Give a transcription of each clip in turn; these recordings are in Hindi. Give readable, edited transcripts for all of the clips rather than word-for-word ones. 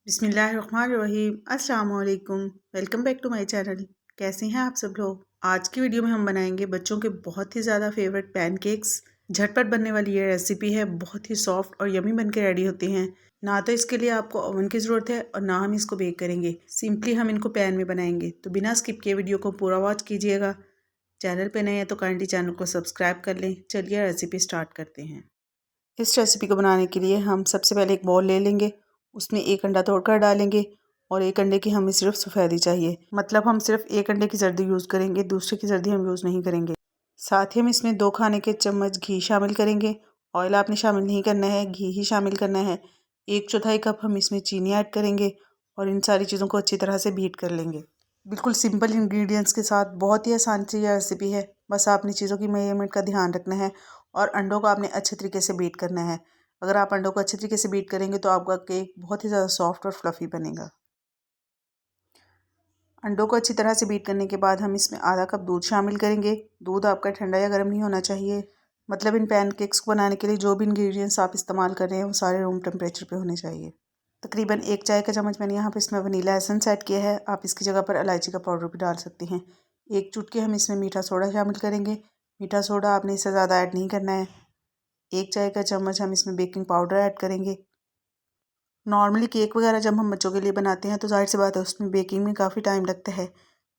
बिस्मिल्लाहिर्रहमानिर्रहीम। अस्सलाम वालेकुम। Welcome back to my channel. कैसे हैं आप सब लोग। आज की वीडियो में हम बनाएंगे बच्चों के बहुत ही ज़्यादा फेवरेट पैनकेक्स। झटपट बनने वाली ये रेसिपी है, बहुत ही सॉफ्ट और यमी बन के रेडी होती हैं। ना तो इसके लिए आपको ओवन की ज़रूरत है और ना हम इसको बेक करेंगे, सिंपली हम इनको पैन में बनाएंगे। तो बिना स्किप किए वीडियो को पूरा वॉच कीजिएगा। चैनल पर नए हैं तो काइंडली चैनल को सब्सक्राइब कर लें। चलिए रेसिपी स्टार्ट करते हैं। इस रेसिपी को बनाने के लिए हम सबसे पहले एक बाउल ले लेंगे, उसमें एक अंडा तोड़कर डालेंगे और एक अंडे की हमें सिर्फ सफ़ेदी चाहिए, मतलब हम सिर्फ एक अंडे की जर्दी यूज़ करेंगे, दूसरे की जर्दी हम यूज़ नहीं करेंगे। साथ ही हम इसमें 2 खाने के चम्मच घी शामिल करेंगे। ऑयल आपने शामिल नहीं करना है, घी ही शामिल करना है। 1/4 कप हम इसमें चीनी ऐड करेंगे और इन सारी चीज़ों को अच्छी तरह से बीट कर लेंगे। बिल्कुल सिंपल इंग्रेडिएंट्स के साथ बहुत ही आसान सी यह रेसिपी है। बस आपने चीज़ों की मेजरमेंट का ध्यान रखना है और अंडों को आपने अच्छे तरीके से बीट करना है। अगर आप अंडों को अच्छे तरीके से बीट करेंगे तो आपका केक बहुत ही ज़्यादा सॉफ्ट और फ्लफ़ी बनेगा। अंडों को अच्छी तरह से बीट करने के बाद हम इसमें आधा कप दूध शामिल करेंगे। दूध आपका ठंडा या गर्म नहीं होना चाहिए, मतलब इन पैनकेक्स को बनाने के लिए जो भी इंग्रेडिएंट्स आप इस्तेमाल कर रहे हैं वो सारे रूम टेम्परेचर पे होने चाहिए। तकरीबन 1 चाय का चम्मच मैंने यहाँ पे इसमें वनीला एसेंस ऐड किया है। आप इसकी जगह पर इलायची का पाउडर भी डाल सकते हैं। 1 चुटकी हम इसमें मीठा सोडा शामिल करेंगे। मीठा सोडा आपने इससे ज़्यादा ऐड नहीं करना है। 1 चाय का चम्मच हम इसमें बेकिंग पाउडर ऐड करेंगे। नॉर्मली केक वगैरह जब हम बच्चों के लिए बनाते हैं तो ज़ाहिर सी बात है उसमें बेकिंग में काफ़ी टाइम लगता है,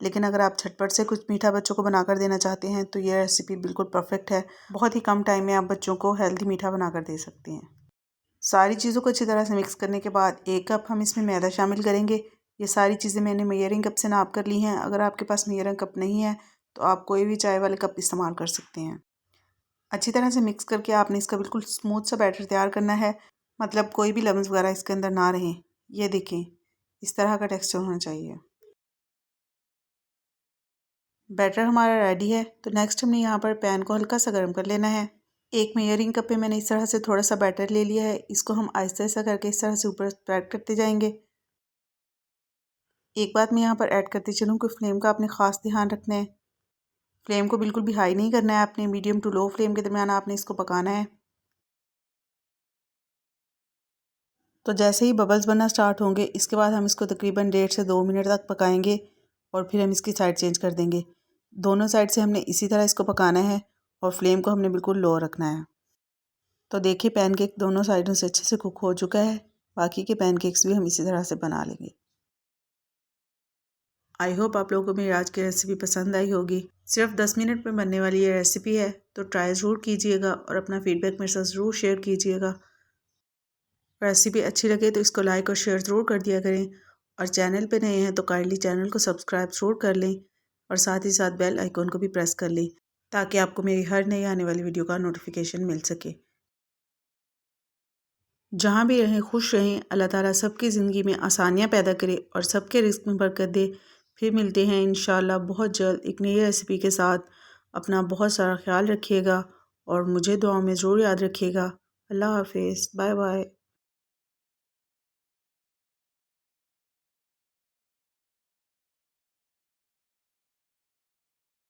लेकिन अगर आप झटपट से कुछ मीठा बच्चों को बनाकर देना चाहते हैं तो ये रेसिपी बिल्कुल परफेक्ट है। बहुत ही कम टाइम में आप बच्चों को हेल्दी मीठा बनाकर दे सकते हैं। सारी चीज़ों को अच्छी तरह से मिक्स करने के बाद 1 कप हम इसमें मैदा शामिल करेंगे। ये सारी चीज़ें मैंने मेजरिंग कप से नाप कर ली हैं। अगर आपके पास मेजरिंग कप नहीं है तो आप कोई भी चाय वाले कप इस्तेमाल कर सकते हैं। अच्छी तरह से मिक्स करके आपने इसका बिल्कुल स्मूथ सा बैटर तैयार करना है, मतलब कोई भी लम्स वगैरह इसके अंदर ना रहें। ये देखें, इस तरह का टेक्सचर होना चाहिए। बैटर हमारा रेडी है। तो नेक्स्ट हमने यहाँ पर पैन को हल्का सा गर्म कर लेना है। एक मेजरिंग कप पे मैंने इस तरह से थोड़ा सा बैटर ले लिया है। इसको हम आहिस्ता आहिस्ता करके इस तरह से ऊपर स्प्रेड करते जाएंगे। एक बात मैं यहाँ पर ऐड करती चलूँ कि फ्लेम का आपने ख़ास ध्यान रखना है। फ्लेम को बिल्कुल भी हाई नहीं करना है आपने, मीडियम टू लो फ्लेम के दरमियान आपने इसको पकाना है। तो जैसे ही बबल्स बनना स्टार्ट होंगे इसके बाद हम इसको तकरीबन 1.5 से 2 मिनट तक पकाएंगे और फिर हम इसकी साइड चेंज कर देंगे। दोनों साइड से हमने इसी तरह इसको पकाना है और फ्लेम को हमने बिल्कुल लो रखना है। तो देखिए पैनकेक दोनों साइडों से अच्छे से कुक हो चुका है। बाकी के पैनकेक्स भी हम इसी तरह से बना लेंगे। आई होप आप लोगों को मेरी आज की रेसिपी पसंद आई होगी। सिर्फ 10 मिनट में बनने वाली ये रेसिपी है, तो ट्राई ज़रूर कीजिएगा और अपना फीडबैक मेरे साथ ज़रूर शेयर कीजिएगा। रेसिपी अच्छी लगे तो इसको लाइक और शेयर ज़रूर कर दिया करें और चैनल पे नए हैं तो काइंडली चैनल को सब्सक्राइब ज़रूर कर लें और साथ ही साथ बेल आइकॉन को भी प्रेस कर लें ताकि आपको मेरी हर नई आने वाली वीडियो का नोटिफिकेशन मिल सके। जहाँ भी रहें खुश रहें, अल्लाह ताला सबकी ज़िंदगी में आसानियाँ पैदा करे और सबके रिस्क में बरकत दे। फिर मिलते हैं इंशाल्लाह बहुत जल्द एक नई रेसिपी के साथ। अपना बहुत सारा ख्याल रखिएगा और मुझे दुआओं में ज़रूर याद रखिएगा। अल्लाह हाफिज़, बाय बाय।